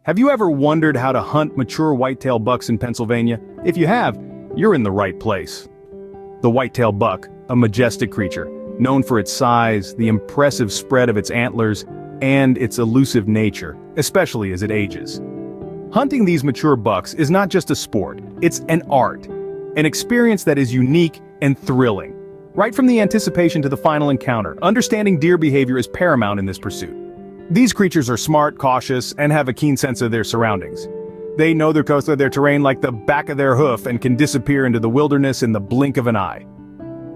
Have you ever wondered how to hunt mature whitetail bucks in Pennsylvania? If you have, you're in the right place. The whitetail buck, a majestic creature, known for its size, the impressive spread of its antlers, and its elusive nature, especially as it ages. Hunting these mature bucks is not just a sport, it's an art, an experience that is unique and thrilling. Right from the anticipation to the final encounter, understanding deer behavior is paramount in this pursuit. These creatures are smart, cautious, and have a keen sense of their surroundings. They know their coast of their terrain like the back of their hoof and can disappear into the wilderness in the blink of an eye.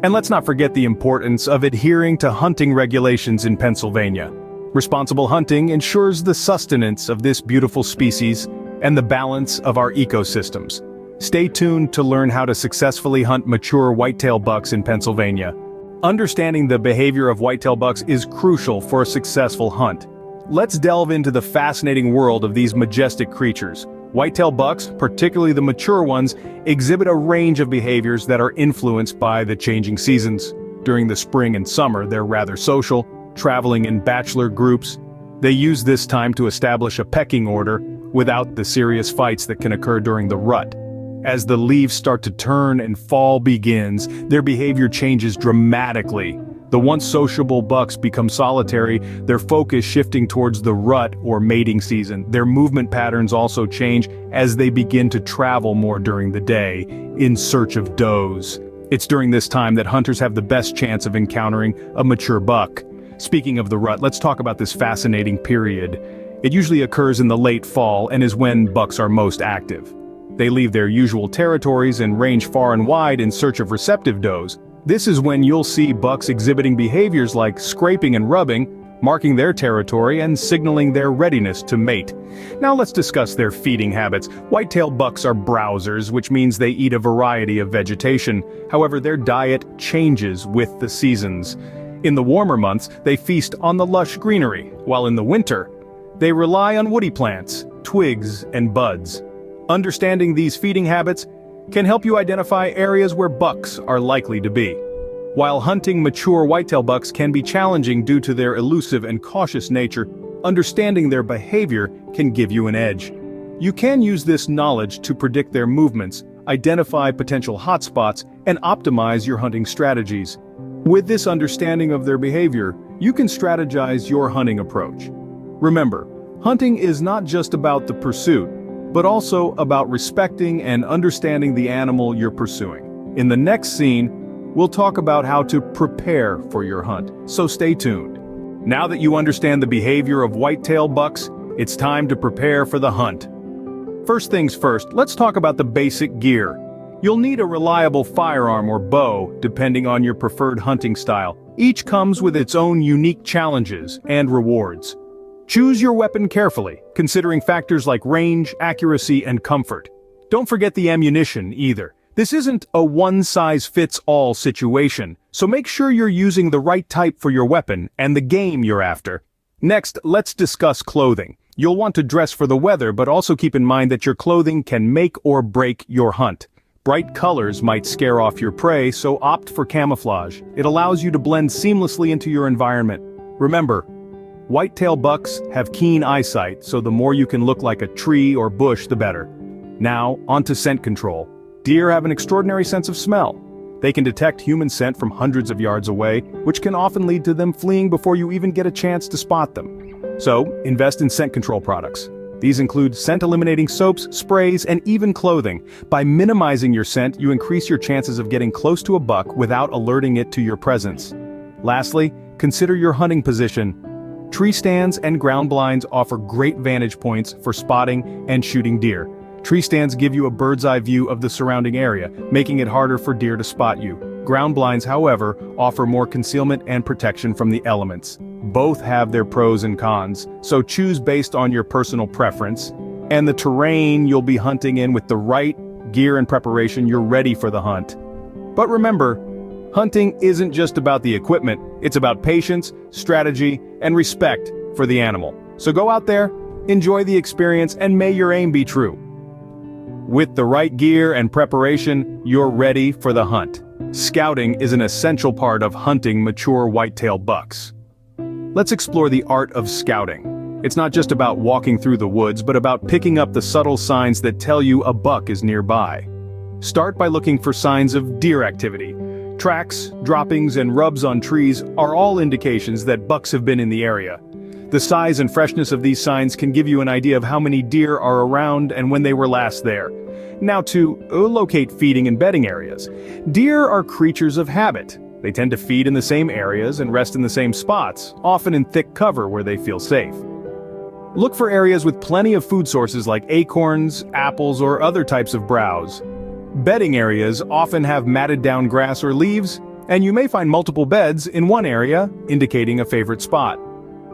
And let's not forget the importance of adhering to hunting regulations in Pennsylvania. Responsible hunting ensures the sustenance of this beautiful species and the balance of our ecosystems. Stay tuned to learn how to successfully hunt mature whitetail bucks in Pennsylvania. Understanding the behavior of whitetail bucks is crucial for a successful hunt. Let's delve into the fascinating world of these majestic creatures. Whitetail bucks, particularly the mature ones, exhibit a range of behaviors that are influenced by the changing seasons. During the spring and summer, they're rather social, traveling in bachelor groups. They use this time to establish a pecking order without the serious fights that can occur during the rut. As the leaves start to turn and fall begins, their behavior changes dramatically. The once sociable bucks become solitary, their focus shifting towards the rut or mating season. Their movement patterns also change as they begin to travel more during the day, in search of does. It's during this time that hunters have the best chance of encountering a mature buck. Speaking of the rut, let's talk about this fascinating period. It usually occurs in the late fall and is when bucks are most active. They leave their usual territories and range far and wide in search of receptive does. This is when you'll see bucks exhibiting behaviors like scraping and rubbing, marking their territory and signaling their readiness to mate. Now let's discuss their feeding habits. Whitetail bucks are browsers, which means they eat a variety of vegetation. However, their diet changes with the seasons. In the warmer months, they feast on the lush greenery, while in the winter, they rely on woody plants, twigs, and buds. Understanding these feeding habits can help you identify areas where bucks are likely to be. While hunting mature whitetail bucks can be challenging due to their elusive and cautious nature, understanding their behavior can give you an edge. You can use this knowledge to predict their movements, identify potential hotspots, and optimize your hunting strategies. With this understanding of their behavior, you can strategize your hunting approach. Remember, hunting is not just about the pursuit, but also about respecting and understanding the animal you're pursuing. In the next scene, we'll talk about how to prepare for your hunt, so stay tuned. Now that you understand the behavior of whitetail bucks, it's time to prepare for the hunt. First things first, let's talk about the basic gear. You'll need a reliable firearm or bow, depending on your preferred hunting style. Each comes with its own unique challenges and rewards. Choose your weapon carefully, considering factors like range, accuracy, and comfort. Don't forget the ammunition either. This isn't a one-size-fits-all situation, so make sure you're using the right type for your weapon and the game you're after. Next, let's discuss clothing. You'll want to dress for the weather, but also keep in mind that your clothing can make or break your hunt. Bright colors might scare off your prey, so opt for camouflage. It allows you to blend seamlessly into your environment. Remember, whitetail bucks have keen eyesight, so the more you can look like a tree or bush, the better. Now, onto scent control. Deer have an extraordinary sense of smell. They can detect human scent from hundreds of yards away, which can often lead to them fleeing before you even get a chance to spot them. So, invest in scent control products. These include scent-eliminating soaps, sprays, and even clothing. By minimizing your scent, you increase your chances of getting close to a buck without alerting it to your presence. Lastly, consider your hunting position. Tree stands and ground blinds offer great vantage points for spotting and shooting deer. Tree stands give you a bird's-eye view of the surrounding area, making it harder for deer to spot you. Ground blinds, however, offer more concealment and protection from the elements. Both have their pros and cons, so choose based on your personal preference and the terrain you'll be hunting in. With the right gear and preparation, you're ready for the hunt. But remember, hunting isn't just about the equipment, it's about patience, strategy, and respect for the animal. So go out there, enjoy the experience, and may your aim be true. With the right gear and preparation, you're ready for the hunt. Scouting is an essential part of hunting mature whitetail bucks. Let's explore the art of scouting. It's not just about walking through the woods, but about picking up the subtle signs that tell you a buck is nearby. Start by looking for signs of deer activity. Tracks, droppings, and rubs on trees are all indications that bucks have been in the area. The size and freshness of these signs can give you an idea of how many deer are around and when they were last there. Now to locate feeding and bedding areas. Deer are creatures of habit. They tend to feed in the same areas and rest in the same spots, often in thick cover where they feel safe. Look for areas with plenty of food sources like acorns, apples, or other types of browse. Bedding areas often have matted down grass or leaves, and you may find multiple beds in one area, indicating a favorite spot.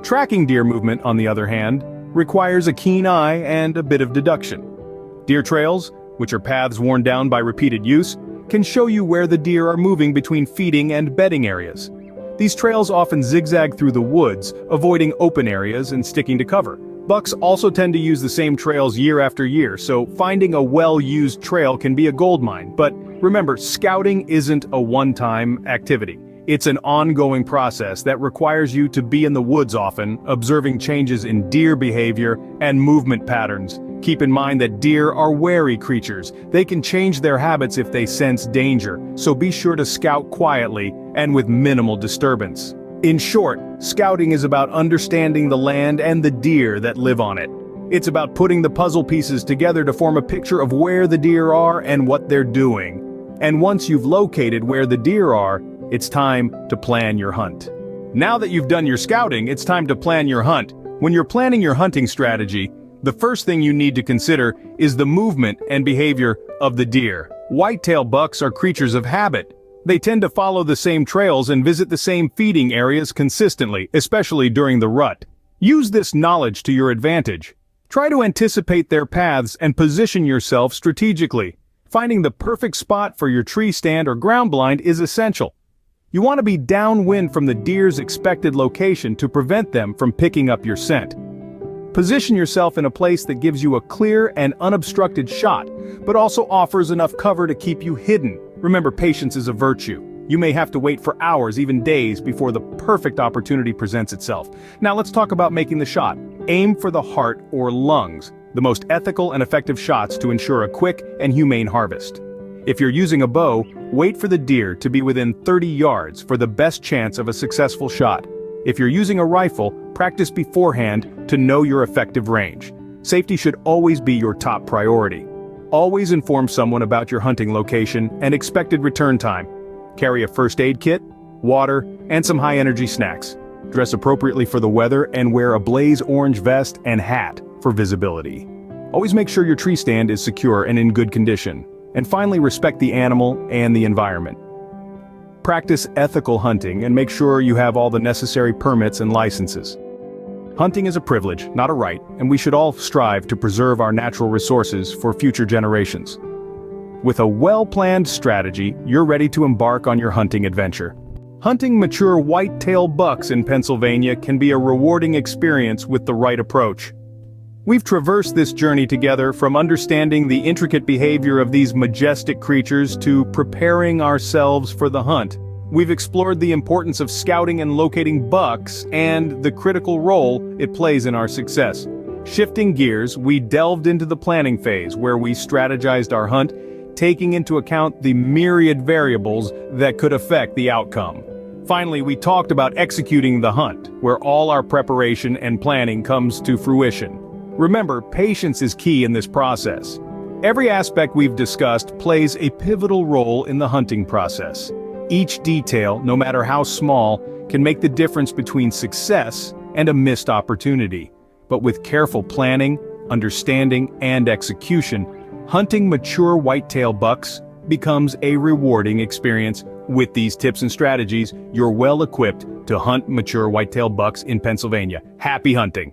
Tracking deer movement, on the other hand, requires a keen eye and a bit of deduction. Deer trails, which are paths worn down by repeated use, can show you where the deer are moving between feeding and bedding areas. These trails often zigzag through the woods, avoiding open areas and sticking to cover. Bucks also tend to use the same trails year after year, so finding a well-used trail can be a goldmine. But remember, scouting isn't a one-time activity. It's an ongoing process that requires you to be in the woods often, observing changes in deer behavior and movement patterns. Keep in mind that deer are wary creatures. They can change their habits if they sense danger, so be sure to scout quietly and with minimal disturbance. In short, scouting is about understanding the land and the deer that live on it. It's about putting the puzzle pieces together to form a picture of where the deer are and what they're doing. And once you've located where the deer are, it's time to plan your hunt. Now that you've done your scouting, it's time to plan your hunt. When you're planning your hunting strategy, the first thing you need to consider is the movement and behavior of the deer. Whitetail bucks are creatures of habit. They tend to follow the same trails and visit the same feeding areas consistently, especially during the rut. Use this knowledge to your advantage. Try to anticipate their paths and position yourself strategically. Finding the perfect spot for your tree stand or ground blind is essential. You want to be downwind from the deer's expected location to prevent them from picking up your scent. Position yourself in a place that gives you a clear and unobstructed shot, but also offers enough cover to keep you hidden. Remember, patience is a virtue. You may have to wait for hours, even days, before the perfect opportunity presents itself. Now let's talk about making the shot. Aim for the heart or lungs, the most ethical and effective shots to ensure a quick and humane harvest. If you're using a bow, wait for the deer to be within 30 yards for the best chance of a successful shot. If you're using a rifle, practice beforehand to know your effective range. Safety should always be your top priority. Always inform someone about your hunting location and expected return time. Carry a first aid kit, water, and some high-energy snacks. Dress appropriately for the weather and wear a blaze orange vest and hat for visibility. Always make sure your tree stand is secure and in good condition. And finally, respect the animal and the environment. Practice ethical hunting and make sure you have all the necessary permits and licenses. Hunting is a privilege, not a right, and we should all strive to preserve our natural resources for future generations. With a well-planned strategy, you're ready to embark on your hunting adventure. Hunting mature whitetail bucks in Pennsylvania can be a rewarding experience with the right approach. We've traversed this journey together, from understanding the intricate behavior of these majestic creatures to preparing ourselves for the hunt. We've explored the importance of scouting and locating bucks and the critical role it plays in our success. Shifting gears, we delved into the planning phase, where we strategized our hunt, taking into account the myriad variables that could affect the outcome. Finally, we talked about executing the hunt, where all our preparation and planning comes to fruition. Remember, patience is key in this process. Every aspect we've discussed plays a pivotal role in the hunting process. Each detail, no matter how small, can make the difference between success and a missed opportunity. But with careful planning, understanding, and execution, hunting mature whitetail bucks becomes a rewarding experience. With these tips and strategies, you're well equipped to hunt mature whitetail bucks in Pennsylvania. Happy hunting!